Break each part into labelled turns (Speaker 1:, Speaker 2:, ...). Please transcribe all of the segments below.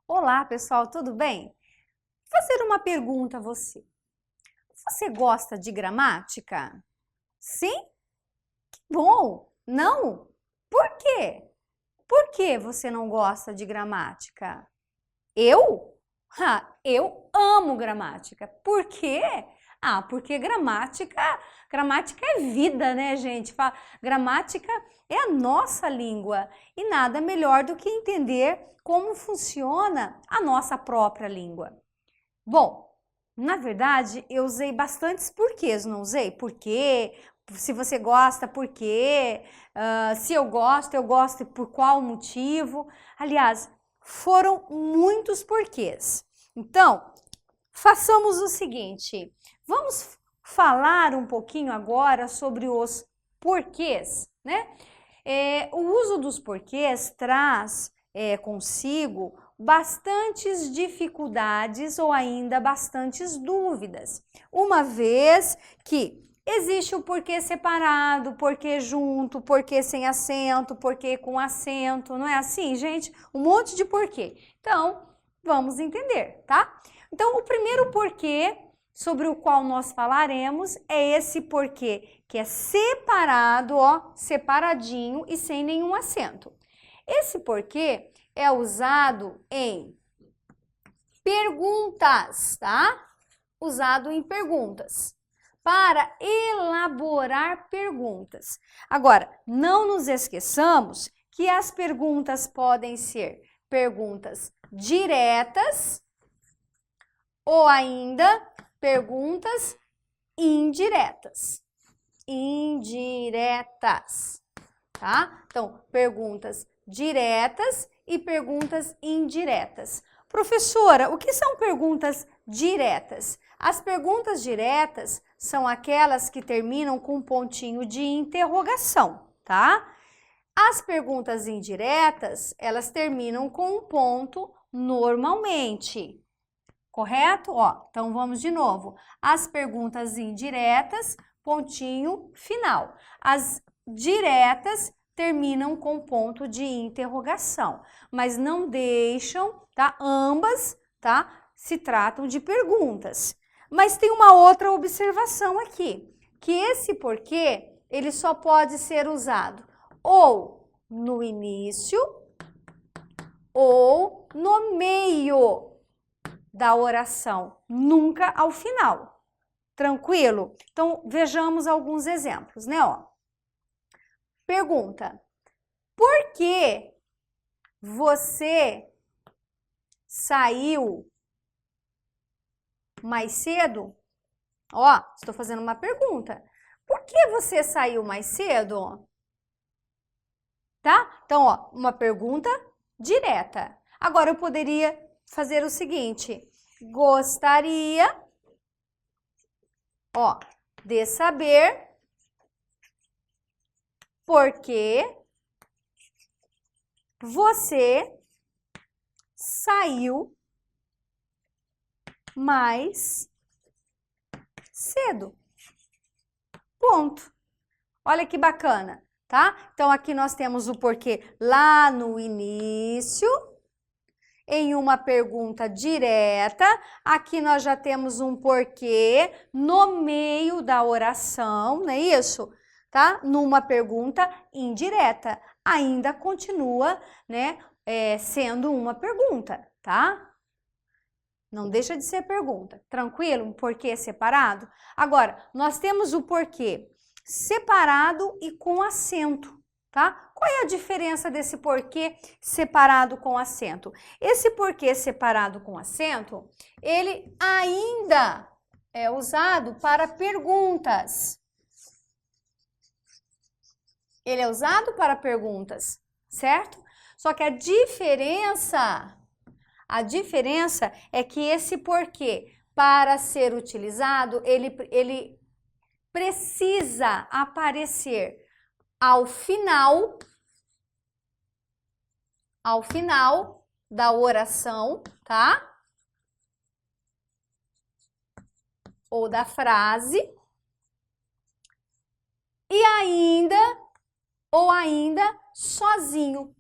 Speaker 1: Olá, pessoal, tudo bem? Vou fazer uma pergunta a você. Você gosta de gramática? Sim? Que bom! Não? Por quê? Por que você não gosta de gramática? Eu? Eu amo gramática. Por quê? Porque gramática é vida, né, gente? Gramática é a nossa língua e nada melhor do que entender como funciona a nossa própria língua. Bom, na verdade, eu usei bastantes porquês, não usei? Por quê? Se você gosta, por quê? Se eu gosto por qual motivo? Aliás, foram muitos porquês. Então, façamos o seguinte, vamos falar um pouquinho agora sobre os porquês, né? O uso dos porquês traz consigo bastantes dificuldades ou ainda bastantes dúvidas, uma vez que existe o porquê separado, porquê junto, porquê sem acento, porquê com acento, não é assim, gente? Um monte de porquê. Então, vamos entender, tá? Então, o primeiro porquê sobre o qual nós falaremos é esse porquê que é separado, ó, separadinho e sem nenhum acento. Esse porquê é usado em perguntas, tá? Usado em perguntas, para elaborar perguntas. Agora, não nos esqueçamos que as perguntas podem ser perguntas diretas ou ainda perguntas indiretas. Tá? Então, perguntas diretas e perguntas indiretas. Professora, o que são perguntas diretas? As perguntas diretas são aquelas que terminam com um pontinho de interrogação, tá? As perguntas indiretas, elas terminam com um ponto normalmente, correto? Ó, então vamos de novo. As perguntas indiretas, pontinho final. As diretas terminam com ponto de interrogação, mas não deixam, tá? Ambas, tá? Se tratam de perguntas. Mas tem uma outra observação aqui, que esse porquê, ele só pode ser usado ou no início ou no meio da oração, nunca ao final. Tranquilo? Então, vejamos alguns exemplos, né? Ó. Pergunta: por que você saiu mais cedo? Ó, estou fazendo uma pergunta. Por que você saiu mais cedo? Tá? Então, ó, uma pergunta direta. Agora, eu poderia fazer o seguinte: gostaria, ó, de saber por que você saiu mais cedo. Ponto. Olha que bacana, tá? Então, aqui nós temos o porquê lá no início, em uma pergunta direta. Aqui nós já temos um porquê no meio da oração, não é isso? Tá? Numa pergunta indireta. Ainda continua, né, sendo uma pergunta, tá? Não deixa de ser pergunta. Tranquilo? Um porquê separado? Agora, nós temos o porquê separado e com acento, tá? Qual é a diferença desse porquê separado com acento? Esse porquê separado com acento, ele ainda é usado para perguntas. Ele é usado para perguntas, certo? Só que a diferença é que esse porquê, para ser utilizado, ele precisa aparecer ao final da oração, tá? ou da frase, e ainda ou ainda sozinho.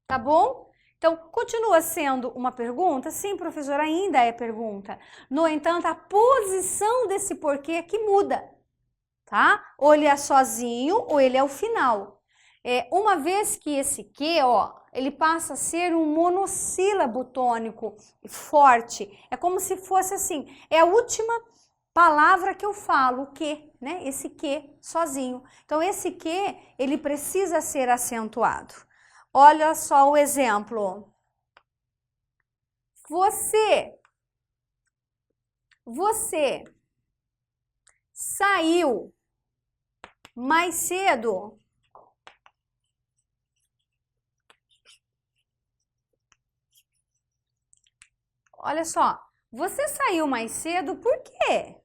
Speaker 1: Tá bom? Então, continua sendo uma pergunta? Sim, professor, ainda é pergunta. No entanto, a posição desse porquê é que muda, tá? Ou ele é sozinho, ou ele é o final. Uma vez que esse que, ó, ele passa a ser um monossílabo tônico forte. É como se fosse assim, é a última palavra que eu falo, o que, né? Esse que, sozinho. Então, esse que, ele precisa ser acentuado. Olha só o exemplo. Você saiu mais cedo? Olha só, você saiu mais cedo por quê?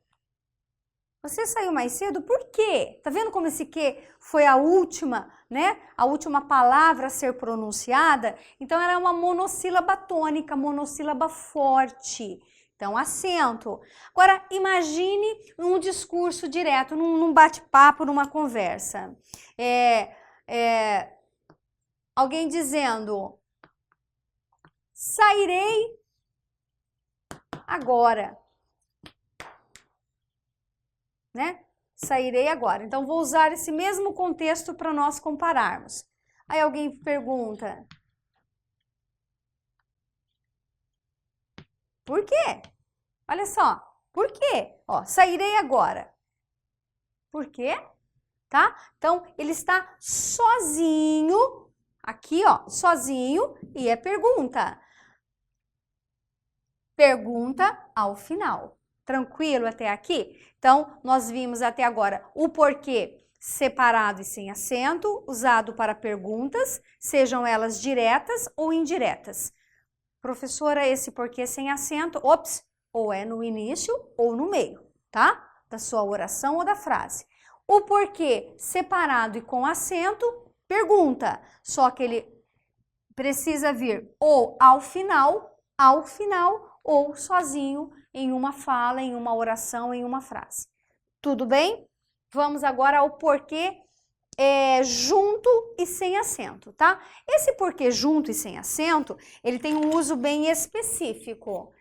Speaker 1: Você saiu mais cedo por quê? Tá vendo como esse que foi a última, né? A última palavra a ser pronunciada? Então, ela é uma monossílaba tônica, monossílaba forte. Então, acento. Agora, imagine um discurso direto, num bate-papo, numa conversa. Alguém dizendo, sairei agora. Né? Sairei agora. Então, vou usar esse mesmo contexto para nós compararmos. Aí alguém pergunta, por quê? Olha só, por quê? Ó, sairei agora. Por quê? Tá? Então, ele está sozinho, aqui, ó, sozinho, e é pergunta. Pergunta ao final. Tranquilo até aqui? Então, nós vimos até agora o porquê separado e sem acento, usado para perguntas, sejam elas diretas ou indiretas. Professora, esse porquê sem acento, ou é no início ou no meio, tá? Da sua oração ou da frase. O porquê separado e com acento, pergunta, só que ele precisa vir ou ao final, ou sozinho em uma fala, em uma oração, em uma frase. Tudo bem? Vamos agora ao porquê junto e sem acento, tá? Esse porquê junto e sem acento, ele tem um uso bem específico.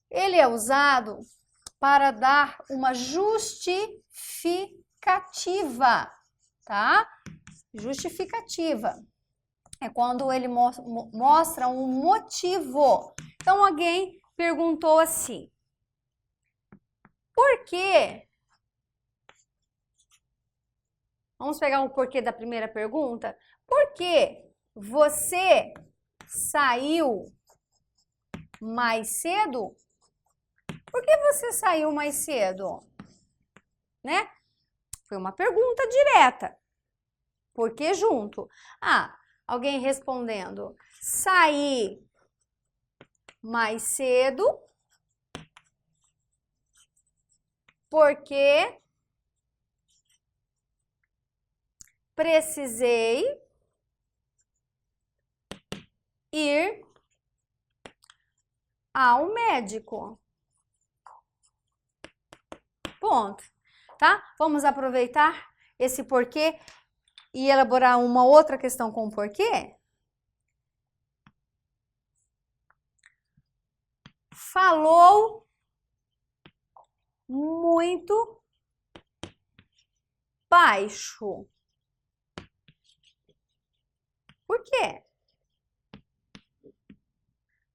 Speaker 1: Ele é usado para dar uma justificativa, tá? Justificativa. É quando ele mostra um motivo. Então, alguém perguntou assim, por quê? Vamos pegar o porquê da primeira pergunta. Por que você saiu mais cedo? Por que você saiu mais cedo? Né? Foi uma pergunta direta. Por que junto? Alguém respondendo, saí mais cedo porque precisei ir ao médico. Ponto. Tá? Vamos aproveitar esse porquê e elaborar uma outra questão com o porquê? Falou muito baixo. Por quê?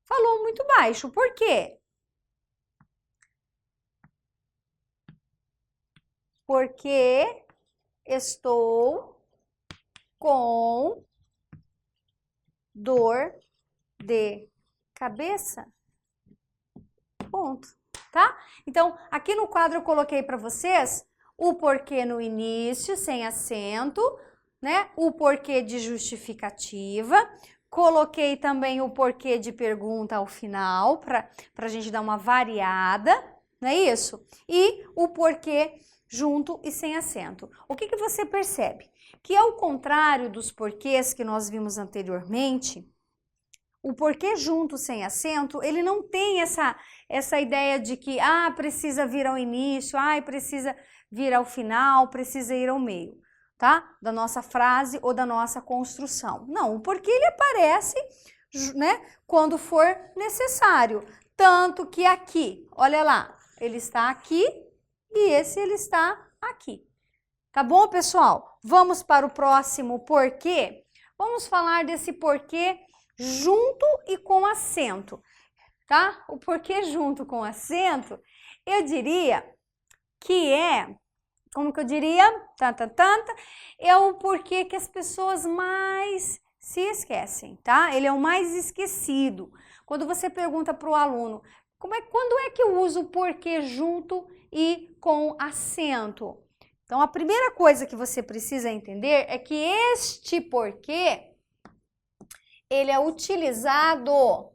Speaker 1: Falou muito baixo. Por quê? Porque estou com dor de cabeça. Ponto. Tá? Então, aqui no quadro eu coloquei para vocês o porquê no início, sem acento, né? O porquê de justificativa. Coloquei também o porquê de pergunta ao final, para a gente dar uma variada, não é isso? E o porquê junto e sem acento. O que você percebe? Que ao contrário dos porquês que nós vimos anteriormente, o porquê junto sem acento, ele não tem essa ideia de que, precisa vir ao início, precisa vir ao final, precisa ir ao meio, tá? Da nossa frase ou da nossa construção. Não, o porquê ele aparece, né, quando for necessário. Tanto que aqui, olha lá, ele está aqui e esse ele está aqui. Tá bom, pessoal? Vamos para o próximo porquê? Vamos falar desse porquê junto e com acento, tá? O porquê junto com acento, eu diria que como que eu diria? É o porquê que as pessoas mais se esquecem, tá? Ele é o mais esquecido. Quando você pergunta para o aluno, quando é que eu uso o porquê junto e com acento? Então, a primeira coisa que você precisa entender é que este porquê, ele é utilizado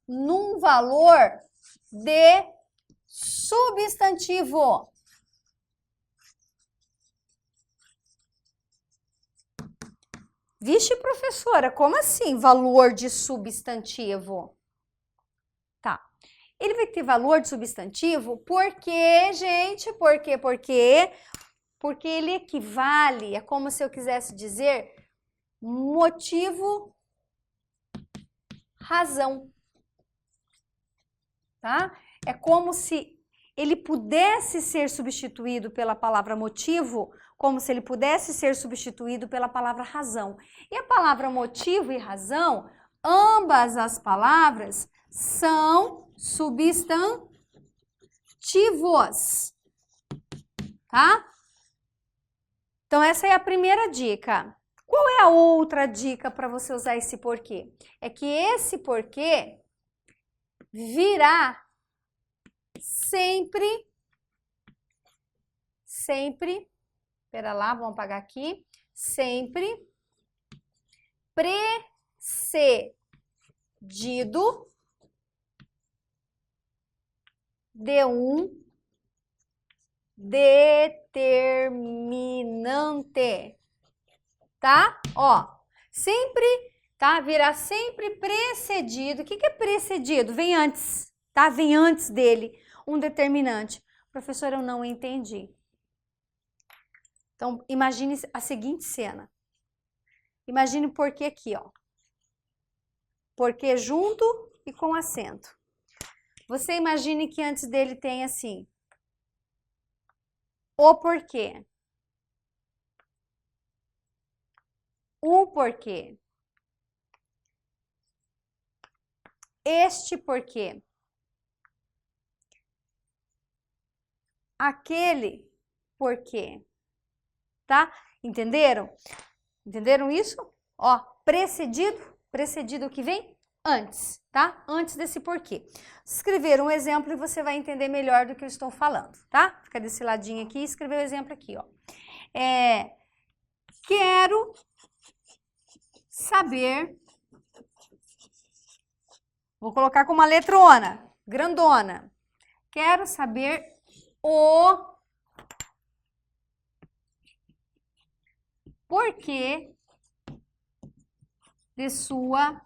Speaker 1: num valor de substantivo. Vixe, professora, como assim valor de substantivo? Tá. Ele vai ter valor de substantivo porque, gente, porque ele equivale, é como se eu quisesse dizer motivo, razão, tá? É como se ele pudesse ser substituído pela palavra motivo, como se ele pudesse ser substituído pela palavra razão. E a palavra motivo e razão, ambas as palavras são substantivos, tá? Então, essa é a primeira dica. Qual é a outra dica para você usar esse porquê? É que esse porquê virá sempre, espera lá, vamos apagar aqui, sempre precedido de um determinante, tá? Ó, sempre, tá? Virá sempre precedido. O que é precedido? Vem antes, tá? Vem antes dele um determinante. Professor, eu não entendi. Então, imagine a seguinte cena. Imagine o porquê aqui, ó. Porquê junto e com acento. Você imagine que antes dele tem assim, o porquê. O porquê. Este porquê. Aquele porquê. Tá? Entenderam? Entenderam isso? Ó, precedido que vem antes, tá? Antes desse porquê. Escrever um exemplo e você vai entender melhor do que eu estou falando, tá? Fica desse ladinho aqui e escrever o exemplo aqui, ó. Quero saber, vou colocar com uma letrona, grandona. Quero saber o porquê de sua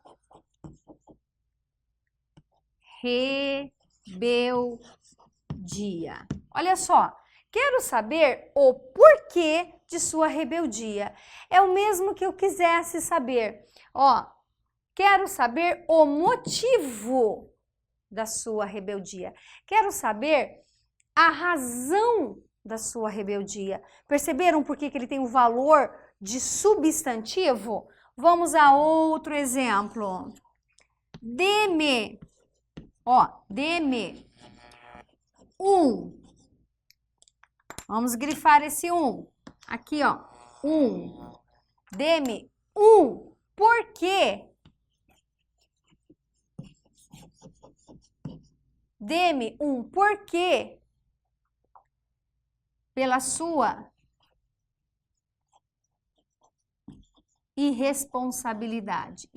Speaker 1: rebeldia. Olha só, quero saber o porquê de sua rebeldia. É o mesmo que eu quisesse saber. Ó, quero saber o motivo da sua rebeldia. Quero saber a razão da sua rebeldia. Perceberam por que ele tem o valor de substantivo? Vamos a outro exemplo. Dê-me, ó, dê-me um. Vamos grifar esse um. Aqui, ó, um. Dê-me um. Por quê? Dê-me um porquê pela sua irresponsabilidade.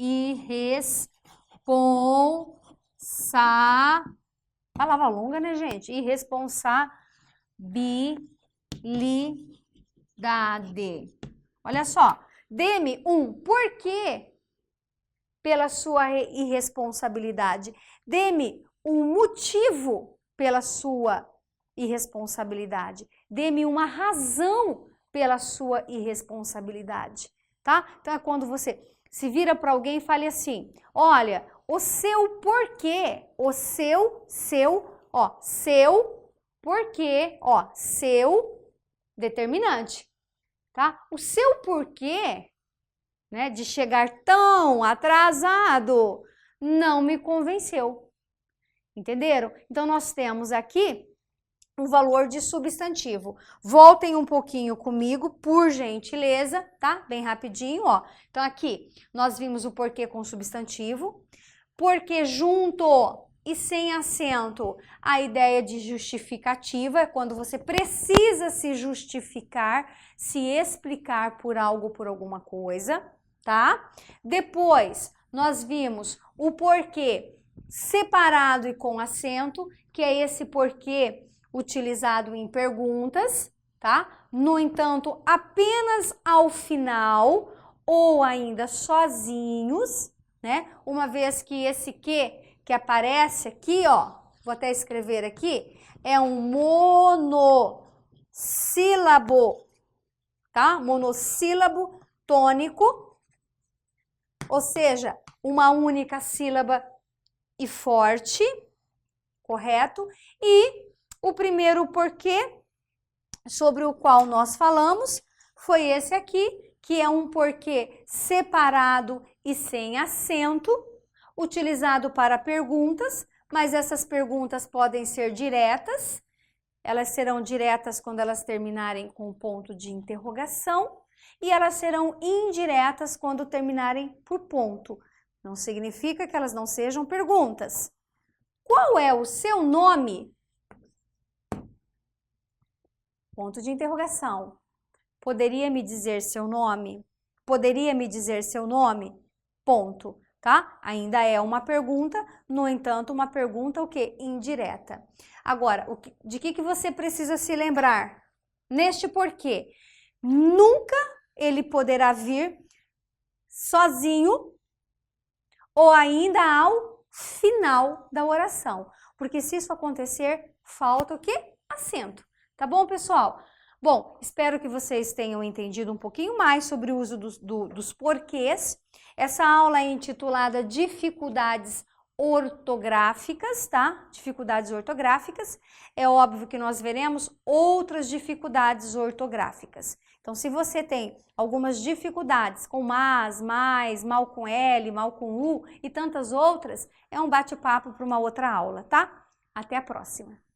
Speaker 1: Palavra longa, né, gente? Irresponsabilidade. Olha só. Dê-me um porquê pela sua irresponsabilidade. Dê-me um motivo pela sua irresponsabilidade. Dê-me uma razão pela sua irresponsabilidade, tá? Então é quando você se vira para alguém e fale assim: olha, o seu porquê, o seu porquê, seu determinante, tá? O seu porquê, né, de chegar tão atrasado não me convenceu. Entenderam? Então nós temos aqui o valor de substantivo. Voltem um pouquinho comigo, por gentileza, tá? Bem rapidinho, ó. Então aqui nós vimos o porquê com substantivo, porque junto e sem acento, a ideia de justificativa é quando você precisa se justificar, se explicar por algo, por alguma coisa, tá? Depois nós vimos o porquê separado e com acento, que é esse porquê utilizado em perguntas, tá? No entanto, apenas ao final ou ainda sozinhos, né? Uma vez que esse que aparece aqui, ó, vou até escrever aqui, é um monossílabo, tá? Monossílabo tônico, ou seja, uma única sílaba e forte, correto? E o primeiro porquê sobre o qual nós falamos foi esse aqui, que é um porquê separado e sem acento, utilizado para perguntas, mas essas perguntas podem ser diretas, elas serão diretas quando elas terminarem com o ponto de interrogação, e elas serão indiretas quando terminarem por ponto. Não significa que elas não sejam perguntas. Qual é o seu nome? Ponto de interrogação. Poderia me dizer seu nome? Poderia me dizer seu nome? Ponto, tá? Ainda é uma pergunta, no entanto, uma pergunta o quê? Indireta. Agora, de que você precisa se lembrar? Neste porquê, nunca ele poderá vir sozinho ou ainda ao final da oração. Porque se isso acontecer, falta o quê? Acento. Tá bom, pessoal? Bom, espero que vocês tenham entendido um pouquinho mais sobre o uso dos porquês. Essa aula é intitulada Dificuldades Ortográficas, tá? Dificuldades ortográficas. É óbvio que nós veremos outras dificuldades ortográficas. Então, se você tem algumas dificuldades com mas, mais, mal com L, mal com U e tantas outras, é um bate-papo para uma outra aula, tá? Até a próxima!